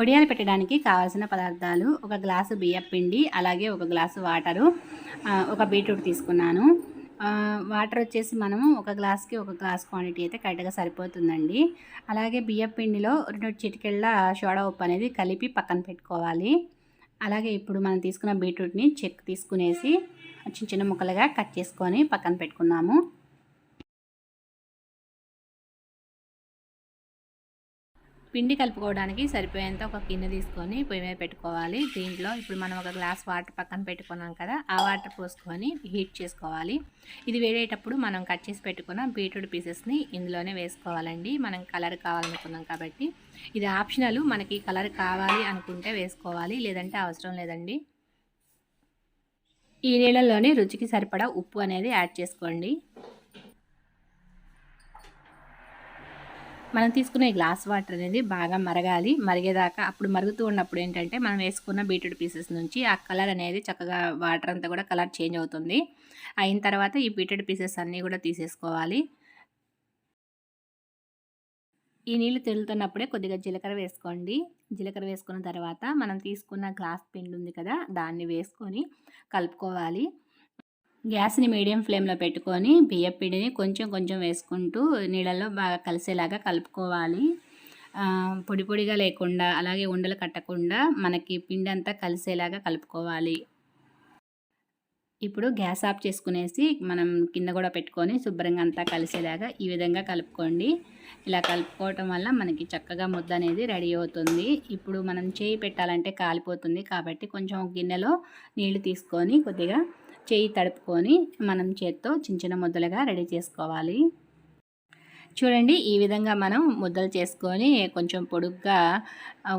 వడియాలు పెట్టడానికి కావాల్సిన పదార్థాలు: ఒక గ్లాసు బియ్యం పిండి, అలాగే ఒక గ్లాసు వాటరు, ఒక బీట్రూట్ తీసుకున్నాను. వాటర్ వచ్చేసి మనము ఒక గ్లాస్కి ఒక గ్లాస్ క్వాంటిటీ అయితే కరెక్ట్గా సరిపోతుందండి. అలాగే బియ్యం పిండిలో 2 చిటికెళ్ళ సోడా ఉప్పు అనేది కలిపి పక్కన పెట్టుకోవాలి. అలాగే ఇప్పుడు మనం తీసుకున్న బీట్రూట్ని తీసుకునేసి చిన్న చిన్న ముక్కలుగా కట్ చేసుకొని పక్కన పెట్టుకున్నాము. పిండి కలుపుకోవడానికి సరిపోయేంత ఒక గిన్నె తీసుకొని పొయ్యి మీద పెట్టుకోవాలి. దీంట్లో ఇప్పుడు మనం ఒక గ్లాస్ వాటర్ పక్కన పెట్టుకున్నాం కదా, ఆ వాటర్ పోసుకొని హీట్ చేసుకోవాలి. ఇది వేడేటప్పుడు మనం కట్ చేసి పెట్టుకున్న బీట్రూట్ పీసెస్ని ఇందులోనే వేసుకోవాలండి. మనం కలర్ కావాలనుకున్నాం కాబట్టి ఇది ఆప్షనల్. మనకి కలర్ కావాలి అనుకుంటే వేసుకోవాలి, లేదంటే అవసరం లేదండి. ఈ నీళ్ళల్లోనే రుచికి సరిపడా ఉప్పు అనేది యాడ్ చేసుకోండి. మనం తీసుకునే గ్లాస్ వాటర్ అనేది బాగా మరగాలి. మరిగేదాకా అప్పుడు మరుగుతూ ఉన్నప్పుడు ఏంటంటే మనం వేసుకున్న బీట్రూట్ పీసెస్ నుంచి ఆ కలర్ అనేది చక్కగా వాటర్ అంతా కూడా కలర్ చేంజ్ అవుతుంది. అయిన తర్వాత ఈ బీట్రూట్ పీసెస్ అన్నీ కూడా తీసేసుకోవాలి. ఈ నీళ్ళు తెరులుతున్నప్పుడే కొద్దిగా జీలకర్ర వేసుకోండి. జీలకర్ర వేసుకున్న తర్వాత మనం తీసుకున్న గ్లాస్ పిండి ఉంది కదా, దాన్ని వేసుకొని కలుపుకోవాలి. గ్యాస్ని మీడియం ఫ్లేమ్లో పెట్టుకొని బియ్యం పిండిని కొంచెం కొంచెం వేసుకుంటూ నీళ్ళల్లో బాగా కలిసేలాగా కలుపుకోవాలి. పొడి పొడిగా లేకుండా, అలాగే ఉండలు కట్టకుండా మనకి పిండి అంతా కలిసేలాగా కలుపుకోవాలి. ఇప్పుడు గ్యాస్ ఆఫ్ చేసుకునేసి మనం కింద కూడా పెట్టుకొని శుభ్రంగా అంతా కలిసేలాగా ఈ విధంగా కలుపుకోండి. ఇలా కలుపుకోవటం వల్ల మనకి చక్కగా ముద్ద అనేది రెడీ అవుతుంది. ఇప్పుడు మనం చేయి పెట్టాలంటే కాలిపోతుంది కాబట్టి కొంచెం గిన్నెలో నీళ్లు తీసుకొని కొద్దిగా చేయి తడుపుకొని మనం చేత్తో చిన్న చిన్న ముద్దలుగా రెడీ చేసుకోవాలి. చూడండి, ఈ విధంగా మనం ముద్దలు చేసుకొని కొంచెం పొడుగ్గా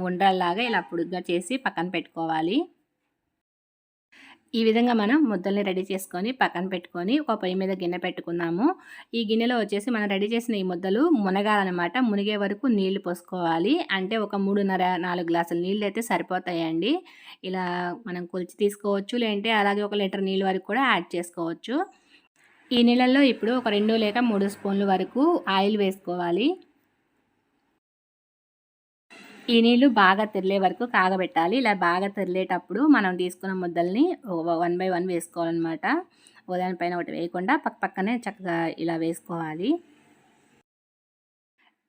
ఉండ్రల్లాగా ఇలా పొడుగ్గా చేసి పక్కన పెట్టుకోవాలి. ఈ విధంగా మనం ముద్దల్ని రెడీ చేసుకొని పక్కన పెట్టుకొని ఒక పొయ్యి మీద గిన్నె పెట్టుకున్నాము. ఈ గిన్నెలో వచ్చేసి మనం రెడీ చేసిన ఈ ముద్దలు మునగాలన్నమాట. మునిగే వరకు నీళ్లు పోసుకోవాలి. అంటే ఒక 3.5-4 గ్లాసుల నీళ్ళు అయితే సరిపోతాయండి. ఇలా మనం కొలిచి తీసుకోవచ్చు, లేదంటే అలాగే 1 లీటర్ నీళ్ళ వరకు కూడా యాడ్ చేసుకోవచ్చు. ఈ నీళ్ళల్లో ఇప్పుడు ఒక 2 లేక 3 స్పూన్ల వరకు ఆయిల్ వేసుకోవాలి. ఈ నీళ్ళు బాగా తెరిలే వరకు కాగబెట్టాలి. ఇలా బాగా తెరిలేటప్పుడు మనం తీసుకున్న ముద్దల్ని 1 బై 1 వేసుకోవాలన్నమాట. ఒకదానిపైన ఒకటి వేయకుండా పక్కనే చక్కగా ఇలా వేసుకోవాలి.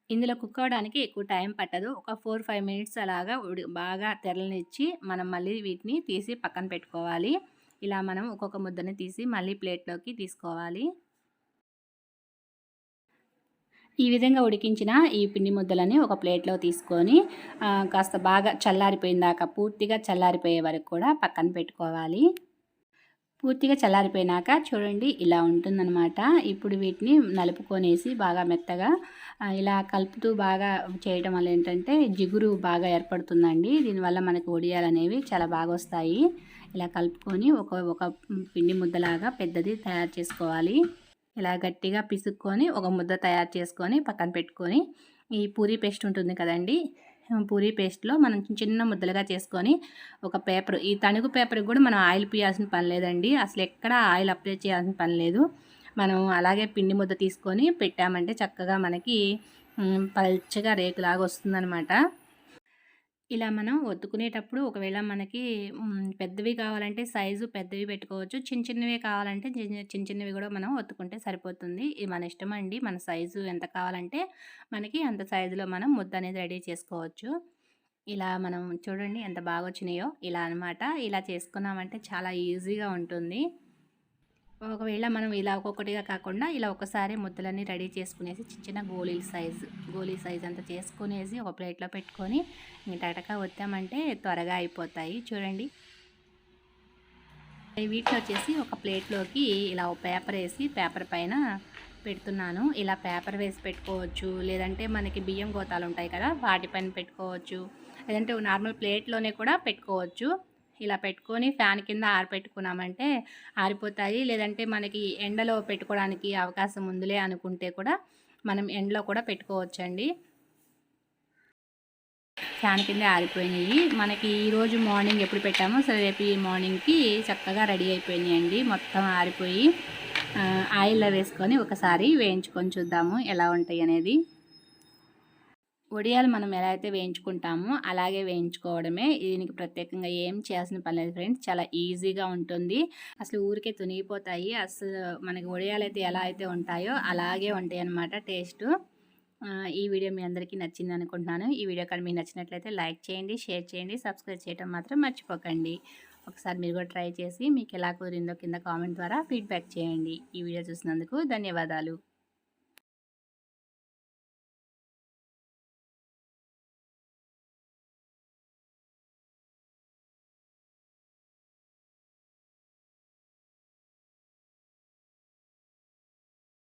ఇందులో కుక్ అవ్వడానికి ఎక్కువ టైం పట్టదు. ఒక 4-5 మినిట్స్ అలాగా బాగా తెరలనిచ్చి మనం మళ్ళీ వీటిని తీసి పక్కన పెట్టుకోవాలి. ఇలా మనం ఒక్కొక్క ముద్దని తీసి మళ్ళీ ప్లేట్లోకి తీసుకోవాలి. ఈ విధంగా ఉడికించిన ఈ పిండి ముద్దలని ఒక ప్లేట్లో తీసుకొని కాస్త బాగా చల్లారిపోయిందాక, పూర్తిగా చల్లారిపోయే వరకు కూడా పక్కన పెట్టుకోవాలి. పూర్తిగా చల్లారిపోయినాక చూడండి ఇలా ఉంటుందన్నమాట. ఇప్పుడు వీటిని నలుపుకొనేసి బాగా మెత్తగా ఇలా కలుపుతూ బాగా చేయడం వల్ల ఏంటంటే జిగురు బాగా ఏర్పడుతుందండి. దీనివల్ల మనకు వడియాలు అనేవి చాలా బాగా వస్తాయి. ఇలా కలుపుకొని ఒక పిండి ముద్దలాగా పెద్దది తయారు చేసుకోవాలి. ఇలా గట్టిగా పిసుక్కొని ఒక ముద్ద తయారు చేసుకొని పక్కన పెట్టుకొని ఈ పూరీ పేస్ట్ ఉంటుంది కదండి, పూరీ పేస్ట్లో మనం చిన్న ముద్దలుగా చేసుకొని ఒక పేపర్, ఈ తణుగు పేపర్కి కూడా మనం ఆయిల్ పీయాల్సిన పని లేదండి. అసలు ఎక్కడ ఆయిల్ అప్లై చేయాల్సిన పని లేదు. మనం అలాగే పిండి ముద్ద తీసుకొని పెట్టామంటే చక్కగా మనకి పల్చగా రేకులాగా వస్తుందన్నమాట. ఇలా మనం ఒత్తుకునేటప్పుడు ఒకవేళ మనకి పెద్దవి కావాలంటే సైజు పెద్దవి పెట్టుకోవచ్చు. చిన్న చిన్నవి కావాలంటే చిన్న చిన్నవి కూడా మనం ఒత్తుకుంటే సరిపోతుంది. ఇది మన ఇష్టం అండి. మన సైజు ఎంత కావాలంటే మనకి అంత సైజులో మనం ముద్ద అనేది రెడీ చేసుకోవచ్చు. ఇలా మనం చూడండి ఎంత బాగా వచ్చినాయో. ఇలా అనమాట. ఇలా చేసుకున్నామంటే చాలా ఈజీగా ఉంటుంది. ఒకవేళ మనం ఇలా ఒక్కొక్కటిగా కాకుండా ఇలా ఒకసారి ముద్దలన్నీ రెడీ చేసుకునేసి చిన్న గోళీ సైజ్ అంతా చేసుకునేసి ఒక ప్లేట్లో పెట్టుకొని టటకా వత్తామంటే త్వరగా అయిపోతాయి. చూడండి, వీటిని వచ్చేసి ఒక ప్లేట్లోకి ఇలా ఒక పేపర్ వేసి పేపర్ పైన పెడుతున్నాను. ఇలా పేపర్ వేసి పెట్టుకోవచ్చు, లేదంటే మనకి బియ్యం గోతాలు ఉంటాయి కదా, వాటిపైన పెట్టుకోవచ్చు, లేదంటే నార్మల్ ప్లేట్లోనే కూడా పెట్టుకోవచ్చు. ఇలా పెట్టుకొని ఫ్యాన్ కింద ఆరబెట్టుకున్నామంటే ఆరిపోతాయి. లేదంటే మనకి ఎండలో పెట్టుకోవడానికి అవకాశం ఉందిలే అనుకుంటే కూడా మనం ఎండలో కూడా పెట్టుకోవచ్చండి. ఫ్యాన్ కింద ఆరిపోయినాయి. మనకి ఈరోజు మార్నింగ్ ఎప్పుడు పెట్టామో సరే రేపు ఈ మార్నింగ్కి చక్కగా రెడీ అయిపోయినాయండి. మొత్తం ఆరిపోయి ఆయిల్లో వేసుకొని ఒకసారి వేయించుకొని చూద్దాము ఎలా ఉంటాయి అనేది. వడియాలు మనం ఎలా అయితే వేయించుకుంటామో అలాగే వేయించుకోవడమే. దీనికి ప్రత్యేకంగా ఏం చేయాల్సిన పని లేదు ఫ్రెండ్స్. చాలా ఈజీగా ఉంటుంది. అసలు ఊరికే తునిగిపోతాయి. అసలు మనకి వడియాలైతే ఎలా అయితే ఉంటాయో అలాగే ఉంటాయన్నమాట టేస్టు. ఈ వీడియో మీ అందరికీ నచ్చింది అనుకుంటున్నాను. ఈ వీడియో కానీ మీకు నచ్చినట్లయితే లైక్ చేయండి, షేర్ చేయండి, సబ్స్క్రైబ్ చేయడం మాత్రం మర్చిపోకండి. ఒకసారి మీరు కూడా ట్రై చేసి మీకు ఎలా కుదిరిందో కింద కామెంట్ ద్వారా ఫీడ్బ్యాక్ చేయండి. ఈ వీడియో చూసినందుకు ధన్యవాదాలు.